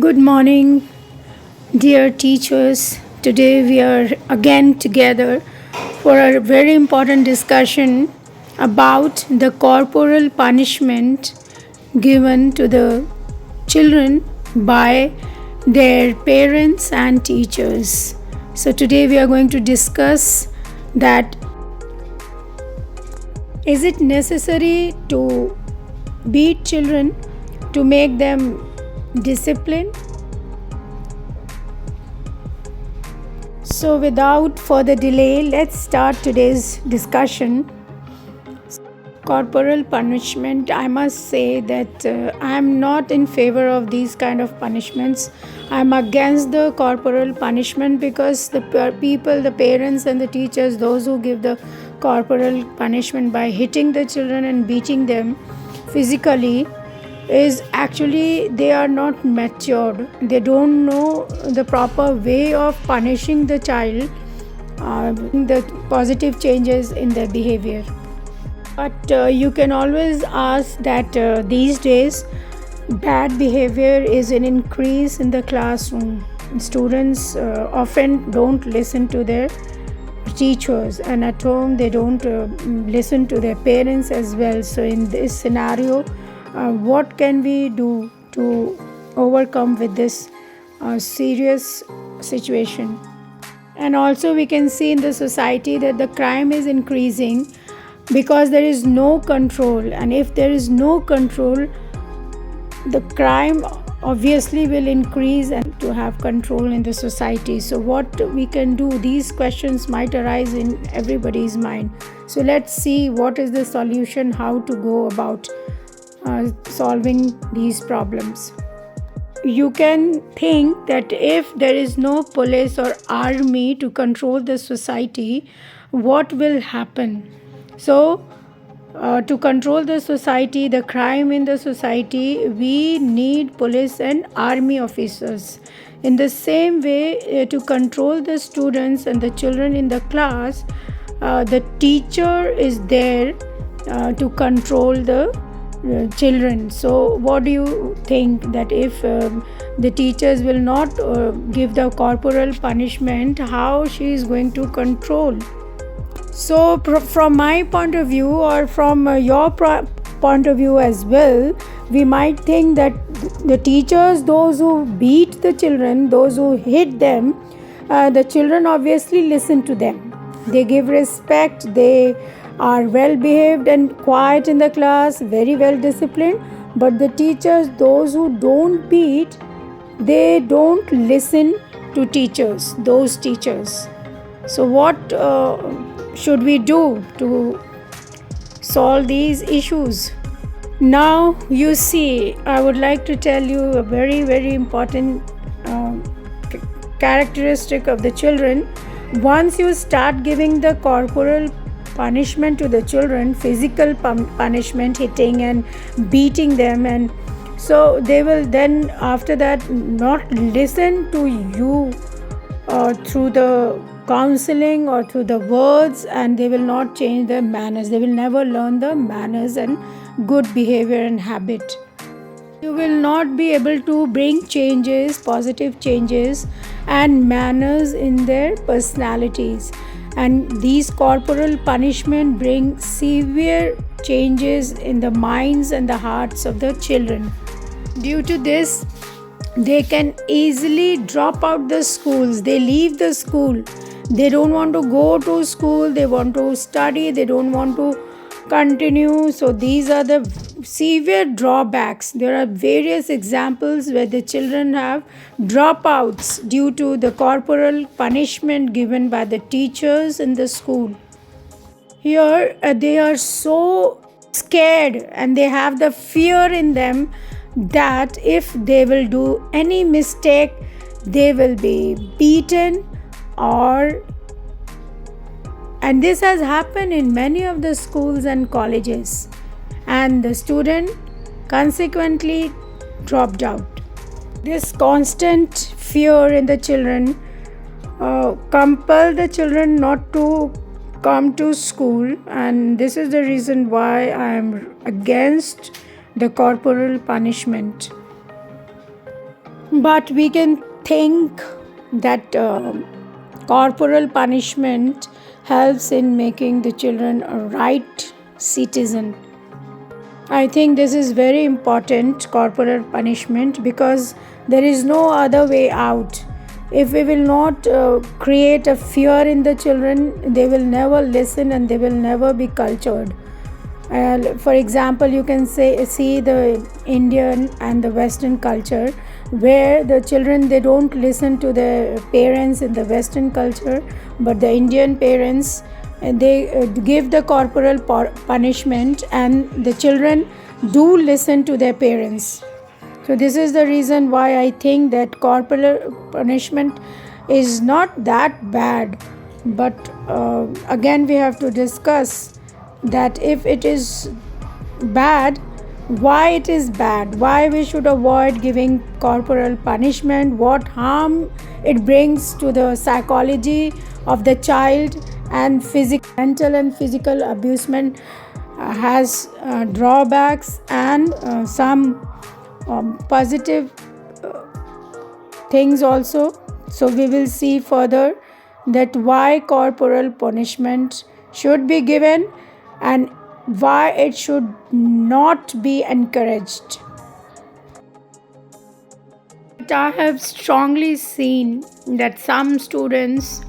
Good morning, dear teachers. Today we are again together for a very important discussion about the corporal punishment given to the children by their parents and teachers. So today we are going to discuss that is it necessary to beat children to make them disciplined? So, without further delay, let's start today's discussion. Corporal punishment, I must say that I am not in favor of these kind of punishments. I am against the corporal punishment because the people, the parents, and the teachers, those who give the corporal punishment by hitting the children and beating them physically, is actually they are not matured. They don't know the proper way of punishing the child, the positive changes in their behavior. But you can always ask that these days bad behavior is an increase in the classroom. Students often don't listen to their teachers, and at home they don't listen to their parents as well. So in this scenario, what can we do to overcome with this serious situation? And also we can see in the society that the crime is increasing because there is no control, and if there is no control, the crime obviously will increase and to have control in the society. So what we can do, these questions might arise in everybody's mind. So let's see what is the solution, how to go about solving these problems. You can think that if there is no police or army to control the society, what will happen? So to control the society, the crime in the society, we need police and army officers. In the same way, to control the students and the children in the class, the teacher is there to control the children. So what do you think, that if the teachers will not give the corporal punishment, how she is going to control? So from my point of view, or from your point of view as well, we might think that the teachers, those who beat the children, those who hit them, the children obviously listen to them. They give respect, they are well behaved and quiet in the class, very well disciplined. But the teachers, those who don't beat, they don't listen to teachers, those teachers. So what should we do to solve these issues? Now you see, I would like to tell you a very important characteristic of the children. Once you start giving the corporal punishment to the children, physical punishment, hitting and beating them, and so they will then after that not listen to you through the counseling or through the words, and they will not change their manners. They will never learn the manners and good behavior and habit. You will not be able to bring changes, positive changes and manners in their personalities. And these corporal punishment bring severe changes in the minds and the hearts of the children. Due to this, they can easily drop out the schools. They leave the school. They don't want to go to school. They want to study. They don't want to continue. So these are the severe drawbacks. There are various examples where the children have dropouts due to the corporal punishment given by the teachers in the school. Here they are so scared and they have the fear in them that if they will do any mistake, they will be beaten, and this has happened in many of the schools and colleges, and the student consequently dropped out. This constant fear in the children compel the children not to come to school, and this is the reason why I am against the corporal punishment. But we can think that corporal punishment helps in making the children a right citizen. I think this is very important, corporal punishment, because there is no other way out. If we will not create a fear in the children, they will never listen and they will never be cultured. For example, you can see the Indian and the Western culture, where the children, they don't listen to their parents in the Western culture, but the Indian parents, they give the corporal punishment, and the children do listen to their parents. So this is the reason why I think that corporal punishment is not that bad. But again, we have to discuss that if it is bad, why it is bad, why we should avoid giving corporal punishment, what harm it brings to the psychology of the child, and mental and physical abusement has drawbacks and some positive things also. So we will see further that why corporal punishment should be given and why it should not be encouraged. But I have strongly seen that some students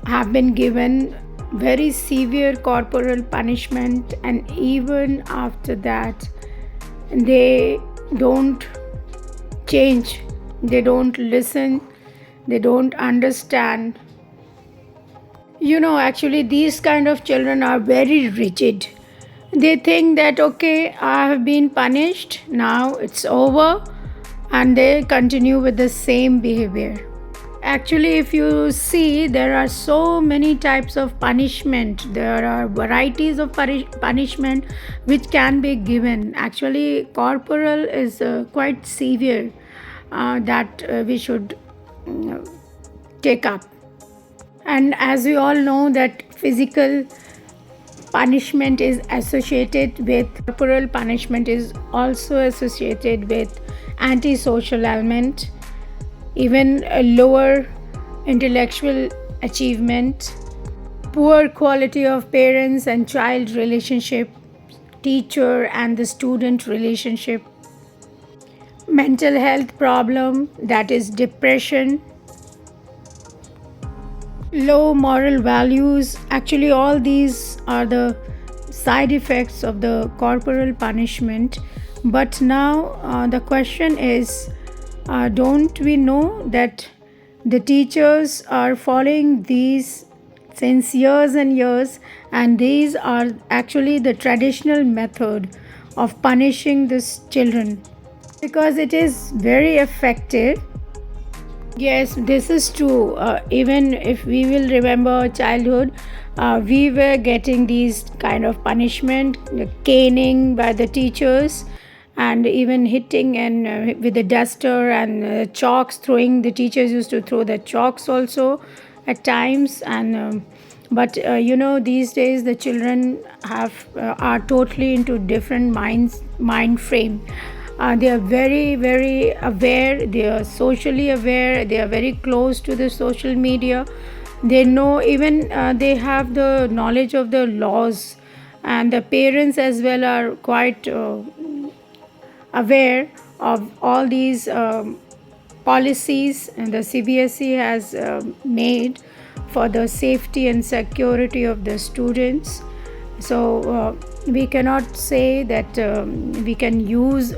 have been given very severe corporal punishment, and even after that they don't change, they don't listen, they don't understand. Actually, these kind of children are very rigid. They think that, okay, I have been punished, now it's over, and they continue with the same behavior. Actually, if you see, there are so many types of punishment, there are varieties of punishment which can be given. Actually, corporal is quite severe, that we should take up. And as we all know that physical punishment is associated with corporal punishment, is also associated with antisocial element, even a lower intellectual achievement, poor quality of parents and child relationship, teacher and the student relationship, mental health problem, that is depression, low moral values. Actually, all these are the side effects of the corporal punishment. But now the question is, don't we know that the teachers are following these since years and years, and these are actually the traditional method of punishing these children, because it is very effective. Yes, this is true. Even if we will remember childhood, we were getting these kind of punishment, the caning by the teachers, and even hitting and with the duster and chalks throwing. The teachers used to throw the chalks also at times, and but these days the children are totally into different mind frame. They are very, very aware, they are socially aware, they are very close to the social media. They know, even they have the knowledge of the laws, and the parents as well are quite aware of all these policies and the CBSE has made for the safety and security of the students. So we cannot say that we can use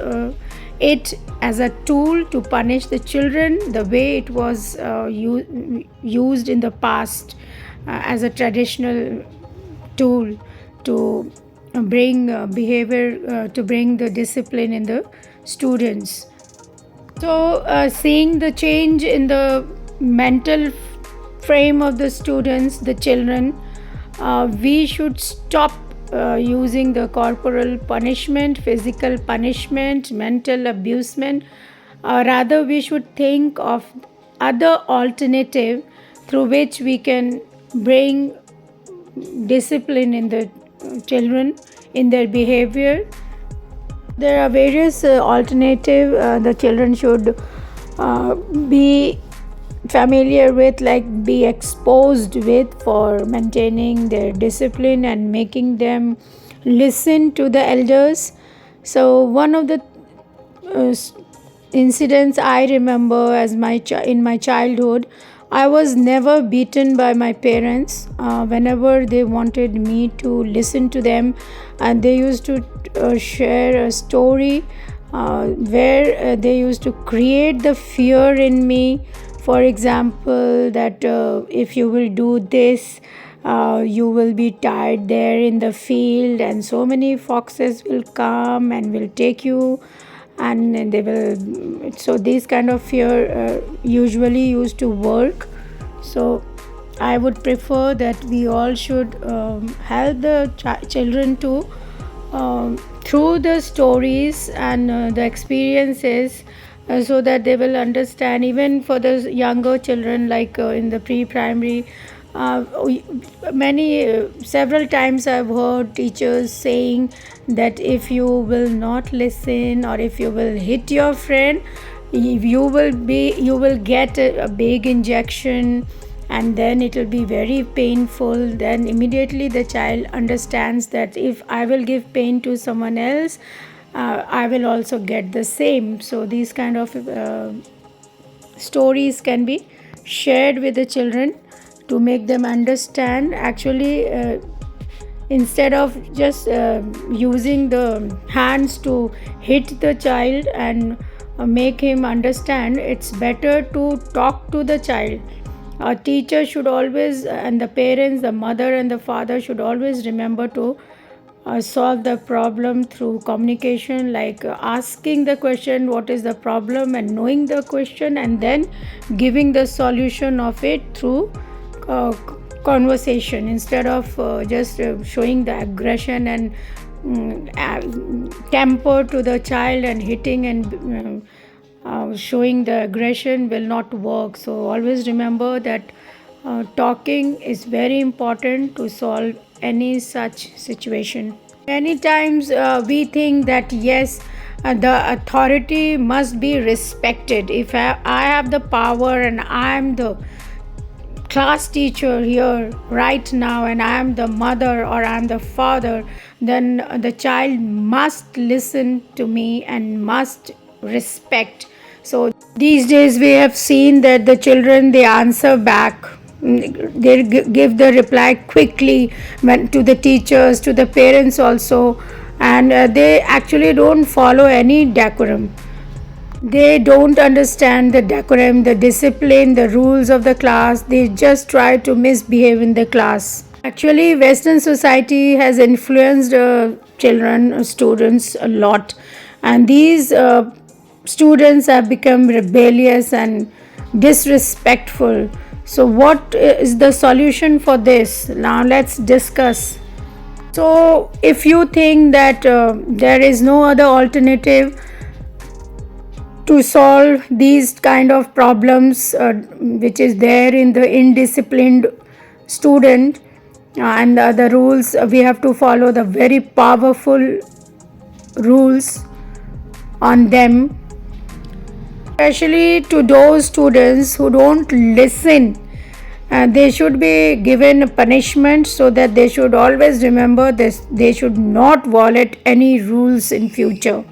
it as a tool to punish the children the way it was used in the past, as a traditional tool to bring behavior, to bring the discipline in the students. So seeing the change in the mental frame of the students, the children, we should stop using the corporal punishment, physical punishment, mental abusement. Rather, we should think of other alternative through which we can bring discipline in the children, in their behavior. There are various alternative the children should be familiar with, like be exposed with, for maintaining their discipline and making them listen to the elders. So one of the incidents I remember as in my childhood, I was never beaten by my parents. Whenever they wanted me to listen to them, and they used to share a story where they used to create the fear in me. For example, that if you will do this, you will be tied there in the field, and so many foxes will come and will take you, and they will. So these kind of fear usually used to work. So I would prefer that we all should help the children to through the stories and the experiences, so that they will understand. Even for the younger children, like in the pre-primary, many several times I've heard teachers saying that if you will not listen, or if you will hit your friend, you will get a big injection, and then it will be very painful. Then immediately the child understands that if I will give pain to someone else, I will also get the same. So these kind of stories can be shared with the children to make them understand. Actually, instead of just using the hands to hit the child and make him understand, it's better to talk to the child. A teacher should always, and the parents, the mother and the father, should always remember to solve the problem through communication, like asking the question what is the problem, and knowing the question, and then giving the solution of it through conversation, instead of just showing the aggression and temper to the child, and hitting and showing the aggression will not work. So always remember that talking is very important to solve any such situation. Many times we think that yes, the authority must be respected. If I have the power and I am the class teacher here right now, and I am the mother or I am the father, then the child must listen to me and must respect. So these days we have seen that the children, they answer back, they give the reply quickly to the teachers, to the parents also, and they actually don't follow any decorum. They don't understand the decorum, the discipline, the rules of the class. They just try to misbehave in the class. Actually, Western society has influenced children, students a lot, and these students have become rebellious and disrespectful. So, what is the solution for this? Now, let's discuss. So, if you think that there is no other alternative to solve these kind of problems which is there in the indisciplined student, and the rules, we have to follow the very powerful rules on them, especially to those students who don't listen. They should be given punishment, so that they should always remember this, they should not violate any rules in future.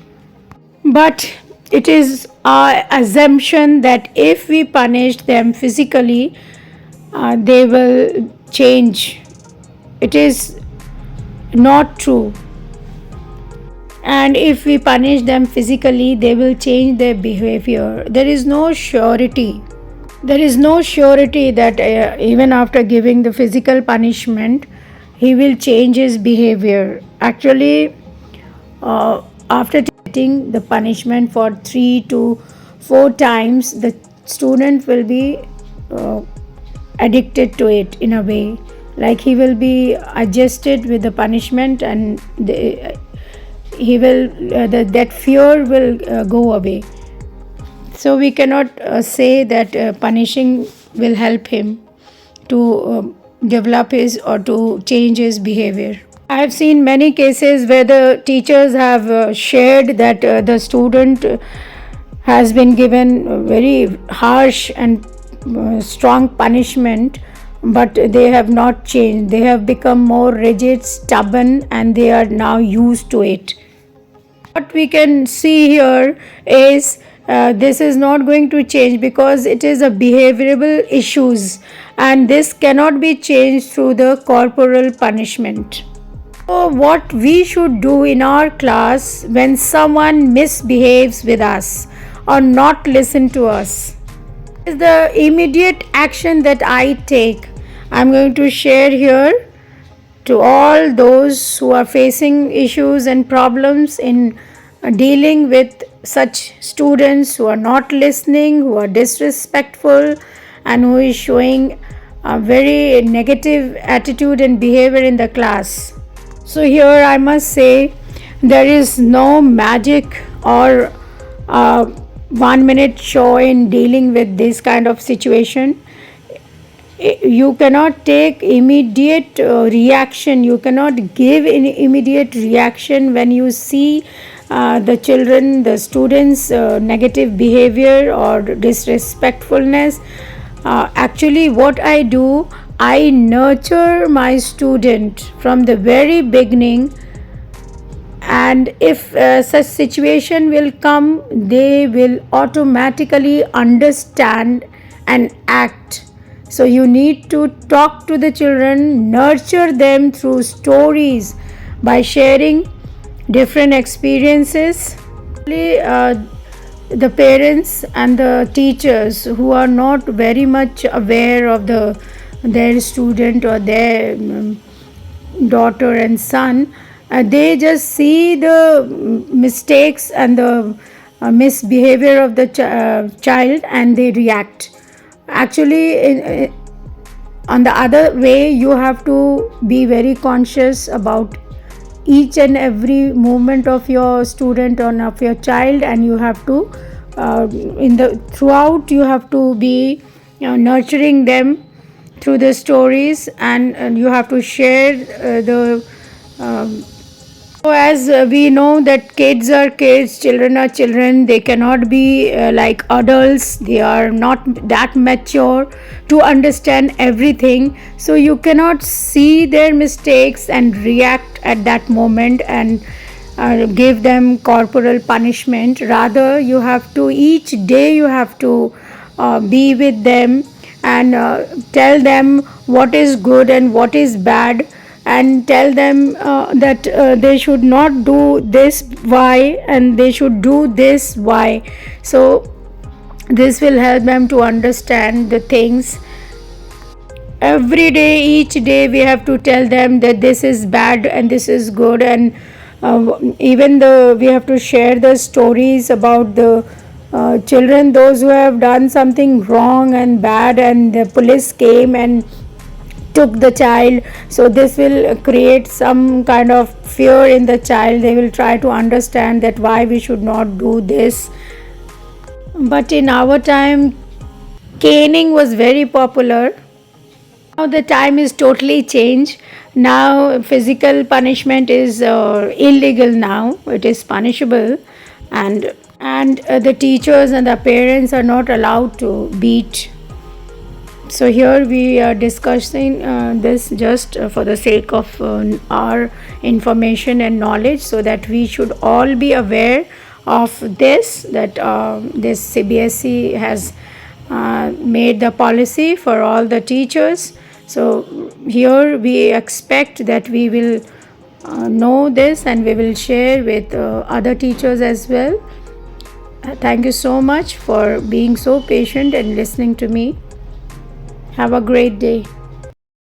But it is our assumption that if we punish them physically, they will change. It is not true. And if we punish them physically, they will change their behavior. There is no surety. There is no surety that even after giving the physical punishment, he will change his behavior. Actually, after getting the punishment for 3 to 4 times, the student will be addicted to it in a way. Like he will be adjusted with the punishment, and he will that fear will go away. So we cannot say that punishing will help him to develop his or to change his behavior. I have seen many cases where the teachers have shared that the student has been given a very harsh and strong punishment, but they have not changed. They have become more rigid, stubborn, and they are now used to it. What we can see here is this is not going to change because it is a behavioral issues, and this cannot be changed through the corporal punishment. So what we should do in our class when someone misbehaves with us or not listen to us is the immediate action that I take. I'm going to share here to all those who are facing issues and problems in dealing with such students who are not listening, who are disrespectful, and who is showing a very negative attitude and behavior in the class. So here I must say there is no magic or 1 minute show in dealing with this kind of situation. You cannot take immediate reaction, you cannot give an immediate reaction when you see the children, the students negative behavior or disrespectfulness. Actually what I do, I nurture my student from the very beginning, and if such situation will come, they will automatically understand and act. So you need to talk to the children, nurture them through stories by sharing different experiences. The parents and the teachers who are not very much aware of their student or their daughter and son, they just see the mistakes and the misbehavior of the child and they react. Actually, on the other way, you have to be very conscious about each and every movement of your student or of your child, and you have to throughout you have to be nurturing them through the stories, and you have to share the so as we know that kids are kids, children are children, they cannot be like adults, they are not that mature to understand everything. So you cannot see their mistakes and react at that moment and give them corporal punishment. Rather, you have to each day you have to be with them and tell them what is good and what is bad, and tell them that they should not do this why and they should do this why. So this will help them to understand the things. Every day, each day we have to tell them that this is bad and this is good, and even we have to share the stories about the children, those who have done something wrong and bad, and the police came and took the child. So this will create some kind of fear in the child. They will try to understand that why we should not do this. But in our time, caning was very popular. Now the time is totally changed. Now physical punishment is illegal. Now it is punishable, and the teachers and the parents are not allowed to beat. So here we are discussing this just for the sake of our information and knowledge, so that we should all be aware of this, that this CBSE has made the policy for all the teachers. So here we expect that we will know this and we will share with other teachers as well. Thank you so much for being so patient and listening to me. Have a great day.